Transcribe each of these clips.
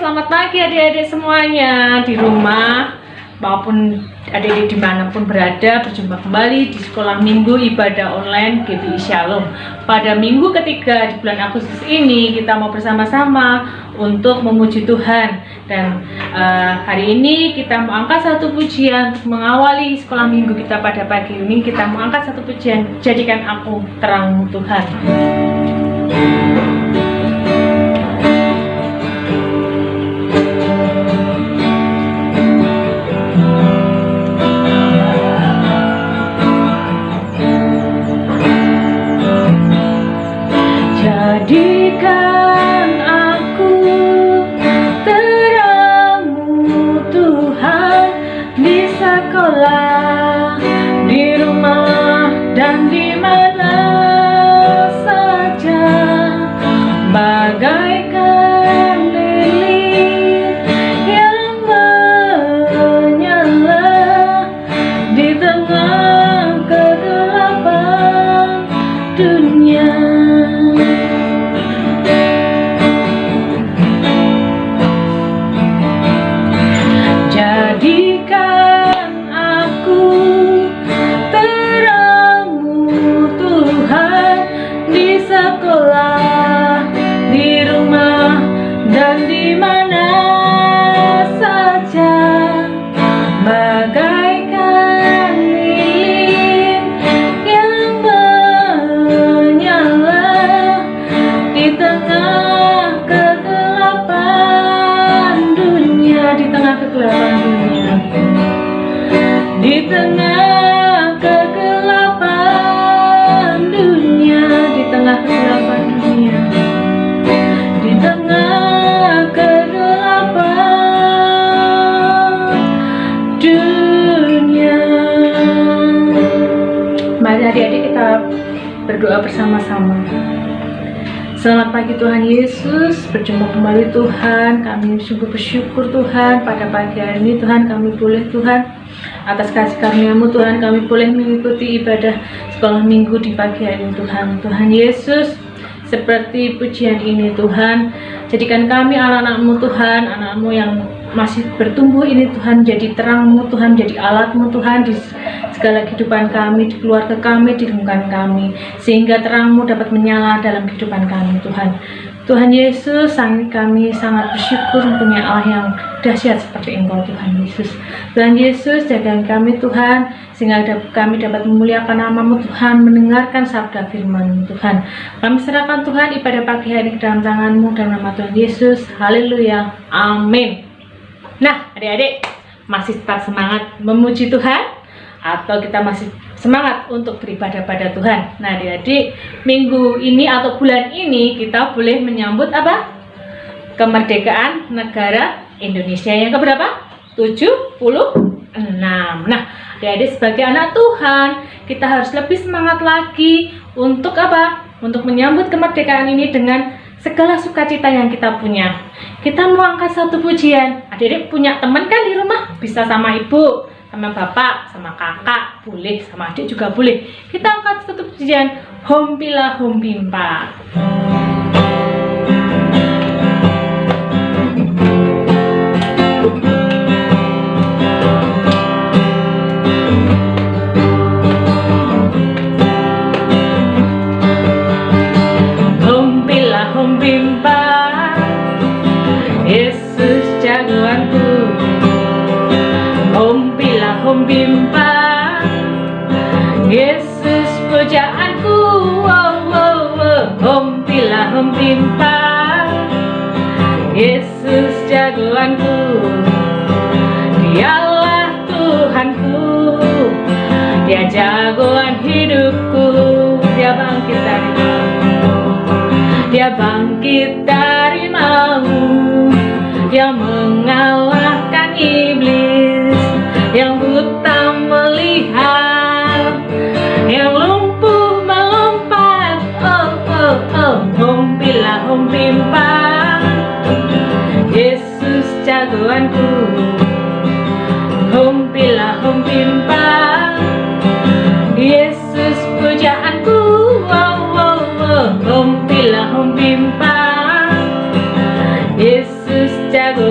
selamat pagi adik-adik semuanya di rumah maupun adik-adik dimanapun berada. Berjumpa kembali di sekolah minggu ibadah online GBI Shalom. Pada minggu ketiga di bulan Agustus ini kita mau bersama-sama untuk memuji Tuhan. Dan hari ini kita mau angkat satu pujian untuk mengawali sekolah minggu kita pada pagi ini. Kita mau angkat satu pujian, jadikan aku terang Tuhan. Jadikan aku terangmu Tuhan, di sekolah, di rumah, dan di mana saja, bagaikan lilin yang menyala di tengah kegelapan dunia. Jadikan aku terangmu Tuhan, di sekolah, di rumah, dan di mana saja, bagaikan lilin yang menyala di tengah kegelapan dunia, di tengah kegelapan dunia, di tengah kegelapan dunia, di tengah kegelapan dunia, di tengah kegelapan dunia. Mari adik-adik kita berdoa bersama-sama. Selamat pagi Tuhan Yesus, berjumpa kembali Tuhan. Kami sungguh bersyukur Tuhan pada pagi hari ini. Tuhan, kami boleh Tuhan atas kasih karunia-Mu Tuhan, kami boleh mengikuti ibadah sekolah minggu di pagi hari ini Tuhan. Tuhan Yesus, seperti pujian ini Tuhan, jadikan kami anak-anak-Mu Tuhan, anak-Mu yang masih bertumbuh ini Tuhan, jadi terang-Mu Tuhan, jadi alat-Mu Tuhan di segala kehidupan kami, di keluarga kami, di lingkungan kami, sehingga terang-Mu dapat menyala dalam kehidupan kami Tuhan. Tuhan Yesus, kami sangat bersyukur mempunyai Allah yang dahsyat seperti Engkau Tuhan Yesus. Tuhan Yesus, jaga kami Tuhan, sehingga kami dapat memuliakan nama-Mu Tuhan, mendengarkan sabda firman-Mu Tuhan. Kami serahkan Tuhan ibadah pagi hari ke dalam tangan-Mu, dalam nama Tuhan Yesus. Haleluya, amin. Nah adik-adik, masih tetap semangat memuji Tuhan? Atau kita masih semangat untuk beribadah pada Tuhan? Nah adik-adik, minggu ini atau bulan ini kita boleh menyambut apa? Kemerdekaan negara Indonesia yang keberapa? 76. Nah adik-adik, sebagai anak Tuhan kita harus lebih semangat lagi untuk apa? Untuk menyambut kemerdekaan ini dengan segala sukacita yang kita punya. Kita mau angkat satu pujian. Adik-adik punya teman kan di rumah? Bisa sama ibu, sama bapak, sama kakak, boleh, sama adik juga boleh. Kita angkat satu pujian, Hompila Hompimpa. Hompila Hompimpa, Yesus jagoanku. Hompila Hompimpa, Yesus pujaanku. Hompila Hompimpa, Yesus jagoanku. Dialah Tuhanku, Dia jagoan hidupku. Dia bangkit dari maut, Dia bangkit dari maut. Dia mengalahkan iblis, yang buta melihat, yang lumpuh melompat. Hompila Hompimpa, Yesus jagoanku. Hompila Hompimpa, Yesus pujaanku. Hompila Hompimpa, Yesus jagoanku.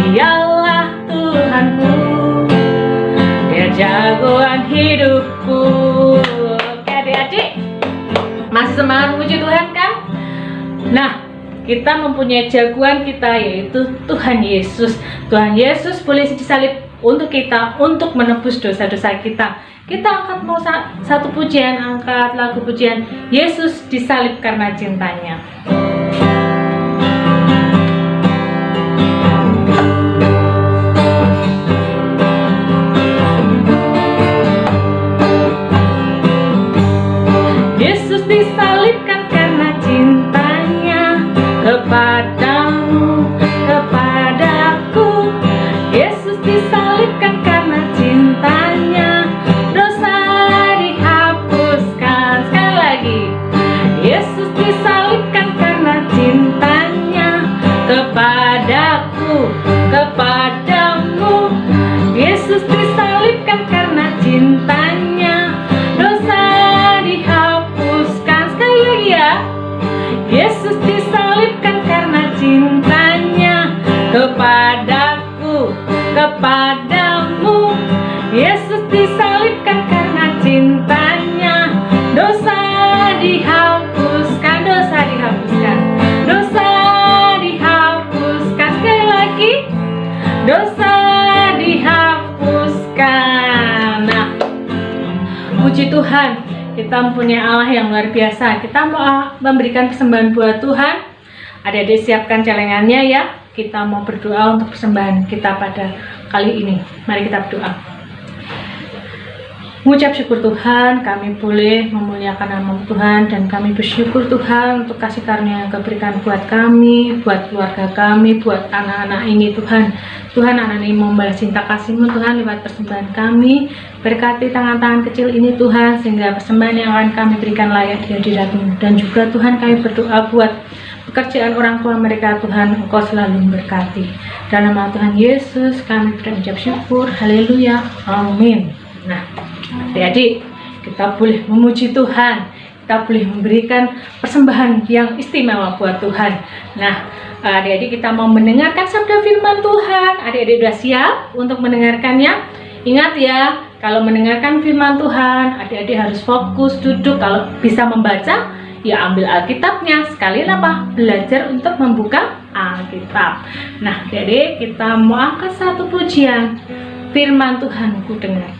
Dialah Tuhanku, Dia jagoan hidupku. Oke adik-adik, masih semangat memuji Tuhan kan? Nah, kita mempunyai jagoan kita, yaitu Tuhan Yesus. Tuhan Yesus boleh disalib untuk kita, untuk menebus dosa-dosa kita. Kita angkat mau satu pujian, angkat lagu pujian Yesus disalib karena cintanya. Yesus disalibkan karena cintanya kepadamu, kepadaku. Yesus disalibkan karena cintanya, dosa dihapuskan. Sekali lagi, Yesus disalibkan karena cintanya kepadaku, kepadamu. Yesus disalibkan karena cintanya, dosa dihapuskan. Sekali lagi ya, Yesus disalibkan karena cintanya kepadaku, kepadamu. Yesus disalibkan karena cintanya, dosa dihapuskan, dosa dihapuskan, dosa dihapuskan. Sekali lagi, dosa dihapuskan. Nah, puji Tuhan, kita mempunyai Allah yang luar biasa. Kita mau memberikan persembahan buat Tuhan. Adik-adik siapkan celengannya ya. Kita mau berdoa untuk persembahan kita pada kali ini. Mari kita berdoa. Mengucap syukur Tuhan, kami boleh memuliakan nama Tuhan, dan kami bersyukur Tuhan untuk kasih karunia yang Kau buat kami, buat keluarga kami, buat anak-anak ini Tuhan. Tuhan, anak ini membalas cinta kasih-Mu Tuhan lewat persembahan kami. Berkati tangan-tangan kecil ini Tuhan, sehingga persembahan yang akan kami berikan layak di hadirat-Mu. Dan juga Tuhan, kami berdoa buat pekerjaan orang tua mereka Tuhan, Engkau selalu memberkati. Dalam nama Tuhan Yesus kami berucap syukur. Haleluya, amin. Nah, adik-adik, kita boleh memuji Tuhan, kita boleh memberikan persembahan yang istimewa buat Tuhan. Nah, adik-adik, kita mau mendengarkan sabda firman Tuhan. Adik-adik sudah siap untuk mendengarkannya? Ingat ya, kalau mendengarkan firman Tuhan, adik-adik harus fokus, duduk. Kalau bisa membaca, ya ambil Alkitabnya. Sekalian apa? Belajar untuk membuka Alkitab. Nah, adik-adik, kita mau angkat satu pujian. Firman Tuhan ku dengar.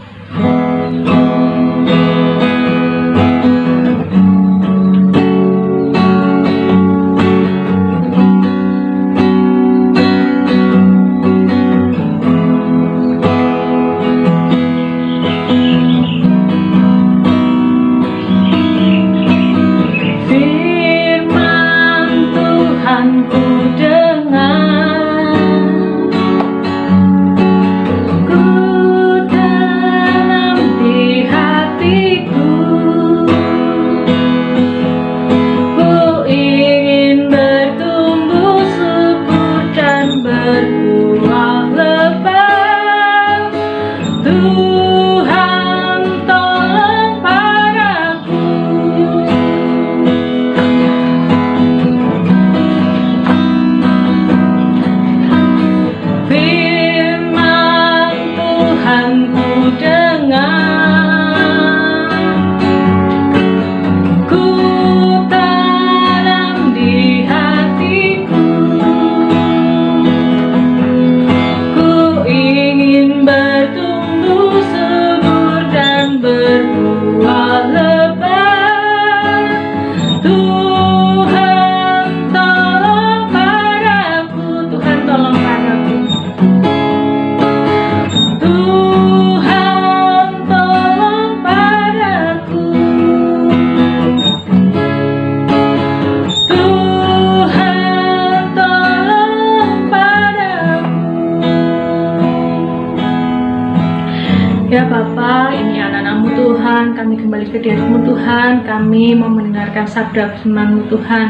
Ya Bapa, ini anak-anak-Mu Tuhan, kami kembali ke diri-Mu Tuhan, kami mau mendengarkan sabda firman-Mu Tuhan.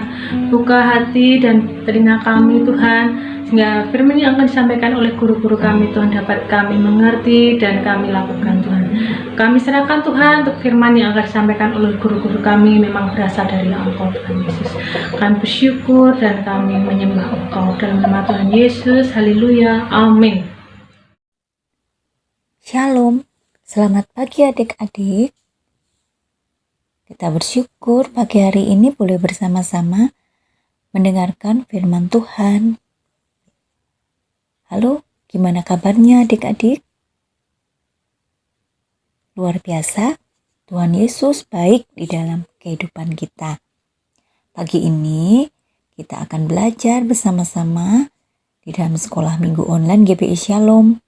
Buka hati dan telinga kami Tuhan, sehingga firman yang akan disampaikan oleh guru-guru kami Tuhan dapat kami mengerti dan kami lakukan Tuhan. Kami serahkan Tuhan untuk firman yang akan disampaikan oleh guru-guru kami memang berasal dari Engkau Tuhan Yesus. Kami bersyukur dan kami menyembah Engkau dalam nama Tuhan Yesus. Haleluya. Amin. Shalom, selamat pagi adik-adik. Kita bersyukur pagi hari ini boleh bersama-sama mendengarkan firman Tuhan. Halo, gimana kabarnya adik-adik? Luar biasa, Tuhan Yesus baik di dalam kehidupan kita. Pagi ini kita akan belajar bersama-sama di dalam sekolah minggu online GBI Shalom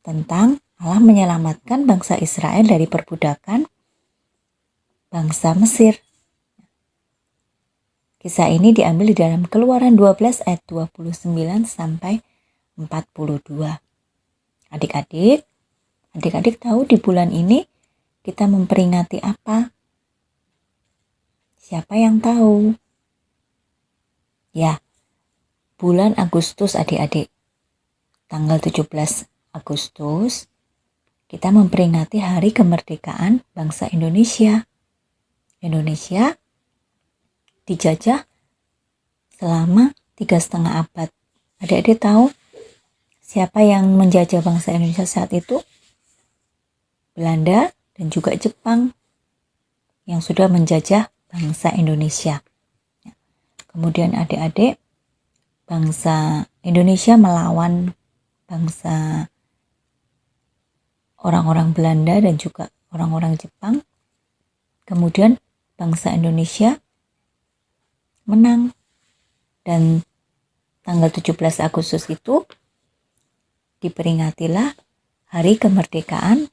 tentang Allah menyelamatkan bangsa Israel dari perbudakan bangsa Mesir. Kisah ini diambil di dalam Keluaran 12 ayat 29 sampai 42. Adik-adik tahu di bulan ini kita memperingati apa? Siapa yang tahu? Ya, bulan Agustus adik-adik. Tanggal 17 Agustus, kita memperingati hari kemerdekaan bangsa Indonesia. Indonesia dijajah selama 3,5 abad. Adik-adik tahu siapa yang menjajah bangsa Indonesia saat itu? Belanda dan juga Jepang yang sudah menjajah bangsa Indonesia. Kemudian adik-adik, bangsa Indonesia melawan bangsa orang-orang Belanda dan juga orang-orang Jepang. Kemudian bangsa Indonesia menang. Dan tanggal 17 Agustus itu diperingatilah hari kemerdekaan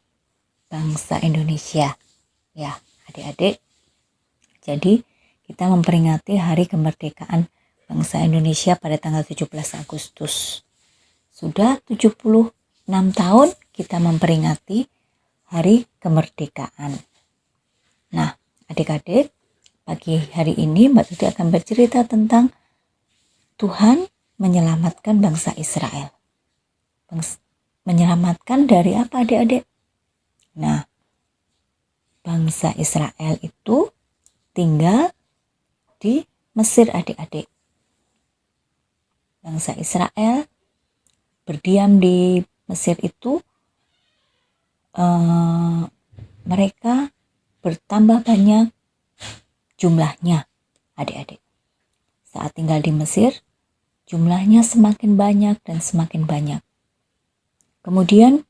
bangsa Indonesia. Ya, adik-adik. Jadi kita memperingati hari kemerdekaan bangsa Indonesia pada tanggal 17 Agustus. Sudah 76 tahun kita memperingati hari kemerdekaan. Nah, adik-adik, pagi hari ini Mbak Tuti akan bercerita tentang Tuhan menyelamatkan bangsa Israel. Menyelamatkan dari apa adik-adik? Nah, bangsa Israel itu tinggal di Mesir adik-adik. Bangsa Israel berdiam di Mesir itu, mereka bertambah banyak jumlahnya adik-adik. Saat tinggal di Mesir, jumlahnya semakin banyak dan semakin banyak. Kemudian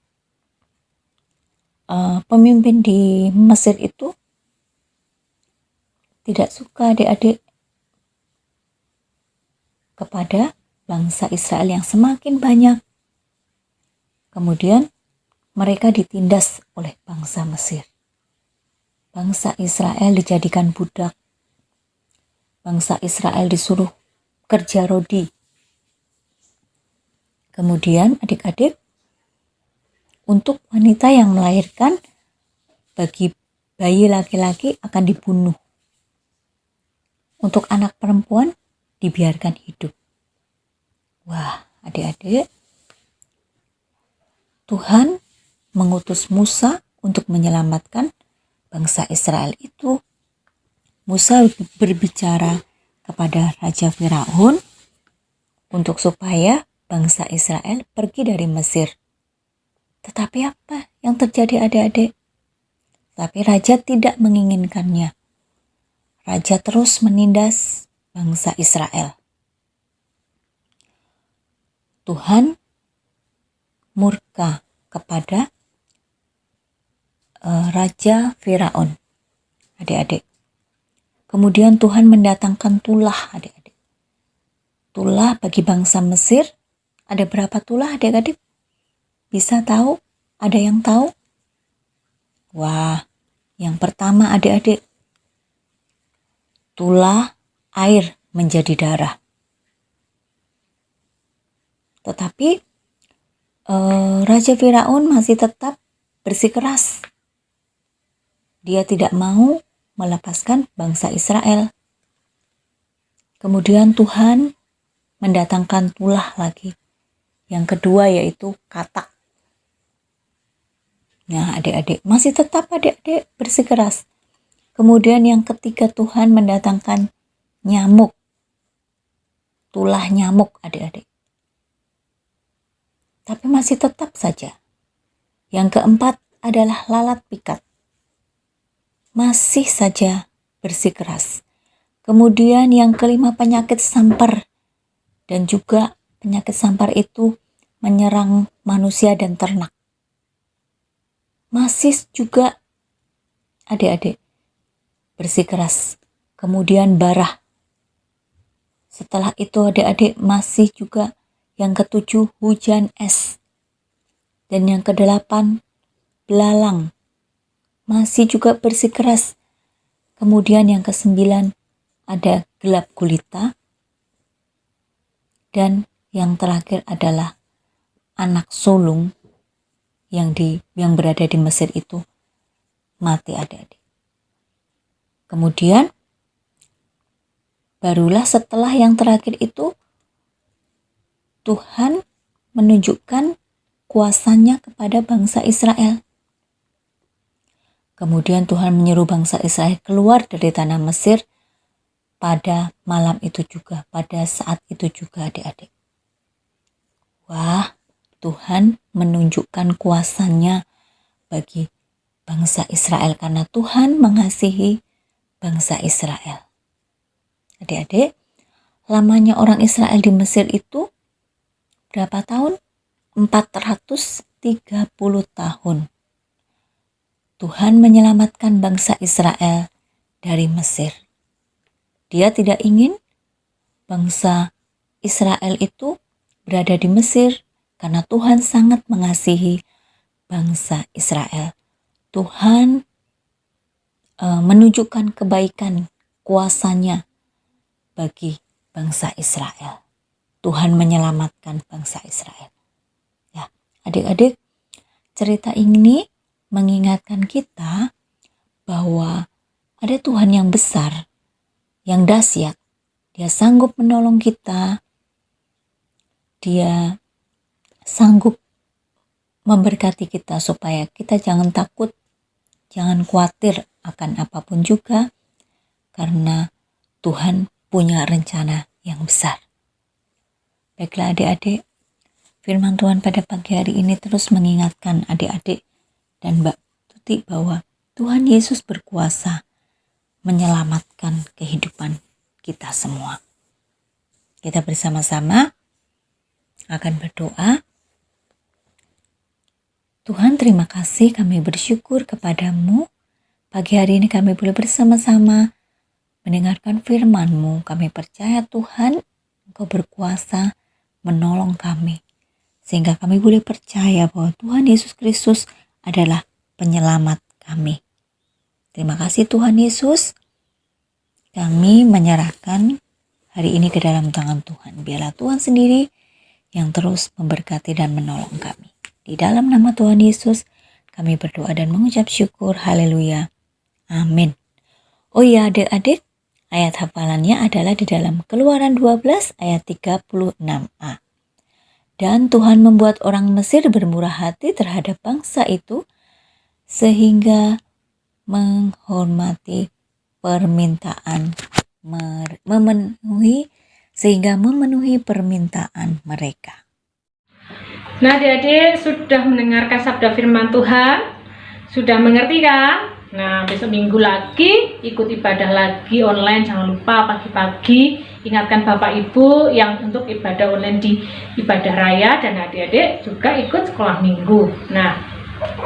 pemimpin di Mesir itu tidak suka adik-adik kepada bangsa Israel yang semakin banyak. Kemudian mereka ditindas oleh bangsa Mesir. Bangsa Israel dijadikan budak. Bangsa Israel disuruh kerja rodi. Kemudian adik-adik, untuk wanita yang melahirkan, bagi bayi laki-laki akan dibunuh. Untuk anak perempuan dibiarkan hidup. Wah, adik-adik, Tuhan mengutus Musa untuk menyelamatkan bangsa Israel itu. Musa berbicara kepada Raja Firaun untuk supaya bangsa Israel pergi dari Mesir. Tetapi apa yang terjadi adik-adik? Tapi raja tidak menginginkannya. Raja terus menindas bangsa Israel. Tuhan murka kepada Raja Firaun, adik-adik. Kemudian Tuhan mendatangkan tulah, adik-adik. Tulah bagi bangsa Mesir, ada berapa tulah adik-adik? Bisa tahu? Ada yang tahu? Wah, yang pertama adik-adik, tulah air menjadi darah. Tetapi Raja Firaun masih tetap bersikeras. Dia tidak mau melepaskan bangsa Israel. Kemudian Tuhan mendatangkan tulah lagi. Yang kedua yaitu katak. Nah, adik-adik, masih tetap adik-adik bersikeras. Kemudian yang ketiga, Tuhan mendatangkan nyamuk. Tulah nyamuk adik-adik. Tapi masih tetap saja. Yang keempat adalah lalat pikat. Masih saja bersikeras. Kemudian yang kelima penyakit sampar. Dan juga penyakit sampar itu menyerang manusia dan ternak. Masih juga adik-adik bersikeras. Kemudian barah. Setelah itu adik-adik masih juga yang ketujuh hujan es. Dan yang kedelapan belalang. Masih juga bersikeras. Kemudian yang kesembilan ada gelap gulita. Dan yang terakhir adalah anak sulung yang berada di Mesir itu mati adik-adik. Kemudian barulah setelah yang terakhir itu Tuhan menunjukkan kuasanya kepada bangsa Israel. Kemudian Tuhan menyuruh bangsa Israel keluar dari tanah Mesir pada malam itu juga, pada saat itu juga adik-adik. Wah, Tuhan menunjukkan kuasanya bagi bangsa Israel karena Tuhan mengasihi bangsa Israel. Adik-adik, lamanya orang Israel di Mesir itu berapa tahun? 430 tahun. Tuhan menyelamatkan bangsa Israel dari Mesir. Dia tidak ingin bangsa Israel itu berada di Mesir karena Tuhan sangat mengasihi bangsa Israel. Tuhan menunjukkan kebaikan kuasanya bagi bangsa Israel. Tuhan menyelamatkan bangsa Israel. Ya, adik-adik, cerita ini mengingatkan kita bahwa ada Tuhan yang besar, yang dahsyat. Dia sanggup menolong kita. Dia sanggup memberkati kita supaya kita jangan takut, jangan khawatir akan apapun juga, karena Tuhan punya rencana yang besar. Baiklah adik-adik, firman Tuhan pada pagi hari ini terus mengingatkan adik-adik dan Mbak Tuti bahwa Tuhan Yesus berkuasa menyelamatkan kehidupan kita semua. Kita bersama-sama akan berdoa. Tuhan, terima kasih, kami bersyukur kepadamu. Pagi hari ini kami boleh bersama-sama mendengarkan firman-Mu. Kami percaya Tuhan, Engkau berkuasa menolong kami. Sehingga kami boleh percaya bahwa Tuhan Yesus Kristus adalah penyelamat kami. Terima kasih Tuhan Yesus. Kami menyerahkan hari ini ke dalam tangan Tuhan. Biarlah Tuhan sendiri yang terus memberkati dan menolong kami. Di dalam nama Tuhan Yesus, kami berdoa dan mengucap syukur. Haleluya. Amin. Oh ya adik-adik, ayat hafalannya adalah di dalam Keluaran 12 ayat 36a. Dan Tuhan membuat orang Mesir bermurah hati terhadap bangsa itu, sehingga menghormati permintaan memenuhi permintaan mereka. Nah adik-adik sudah mendengarkan sabda firman Tuhan, sudah mengerti kan? Nah besok minggu lagi ikut ibadah lagi online, jangan lupa pagi-pagi ingatkan Bapak Ibu yang untuk ibadah online di ibadah raya, dan adik-adik juga ikut sekolah minggu. Nah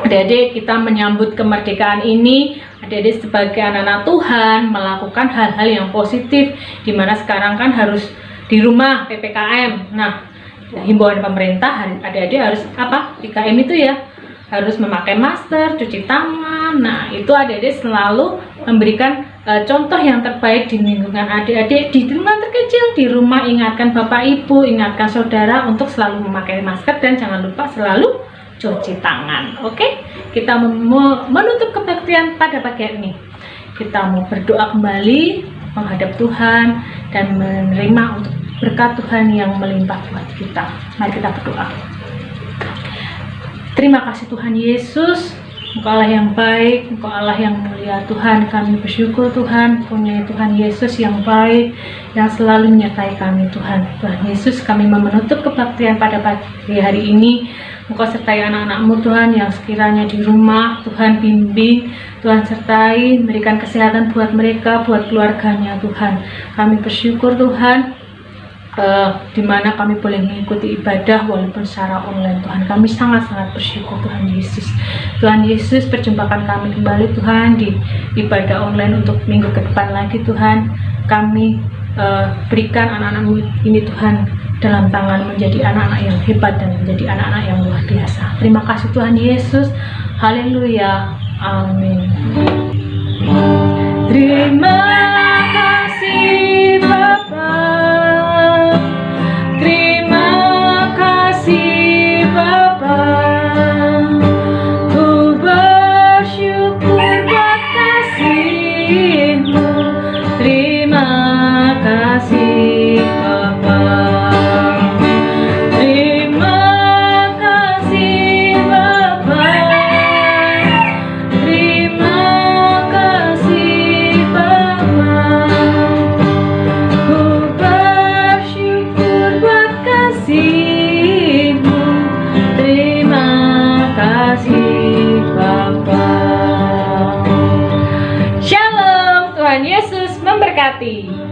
adik-adik, kita menyambut kemerdekaan ini, adik-adik sebagai anak-anak Tuhan melakukan hal-hal yang positif, dimana sekarang kan harus di rumah PPKM. Nah himbauan pemerintah, adik-adik harus apa? 3M itu ya, harus memakai masker, cuci tangan. Nah itu adik-adik selalu memberikan contoh yang terbaik di lingkungan adik-adik, di lingkungan terkecil, di rumah. Ingatkan Bapak Ibu, ingatkan saudara untuk selalu memakai masker, dan jangan lupa selalu cuci tangan. Oke, kita menutup kebaktian pada pagi hari ini. Kita mau berdoa kembali menghadap Tuhan dan menerima untuk berkat Tuhan yang melimpah buat kita. Mari kita berdoa. Terima kasih Tuhan Yesus, Engkau Allah yang baik, Engkau Allah yang mulia. Tuhan, kami bersyukur Tuhan, punya Tuhan Yesus yang baik, yang selalu menyertai kami Tuhan. Tuhan Yesus, kami mau menutup kebaktian pada pagi hari ini. Engkau sertai anak-anak-Mu Tuhan yang sekiranya di rumah, Tuhan bimbing, Tuhan sertai, berikan kesehatan buat mereka, buat keluarganya Tuhan. Kami bersyukur Tuhan, di mana kami boleh mengikuti ibadah walaupun secara online Tuhan. Kami sangat-sangat bersyukur Tuhan Yesus. Tuhan Yesus, perjumpakan kami kembali Tuhan di ibadah online untuk minggu ke depan lagi Tuhan. Kami berikan anak-anak-Mu ini Tuhan dalam tangan, menjadi anak-anak yang hebat dan menjadi anak-anak yang luar biasa. Terima kasih Tuhan Yesus. Haleluya. Amin. Terima kasih Bapa. Terima kasih Bapa. Ku bersyukur buat kasih-Mu. Terima kasih Bapa. Terima kasih Bapa. Terima kasih Bapa. Ku bersyukur buat kasih-Mu. Terima kasih Bapa. Shalom, Tuhan Yesus memberkati.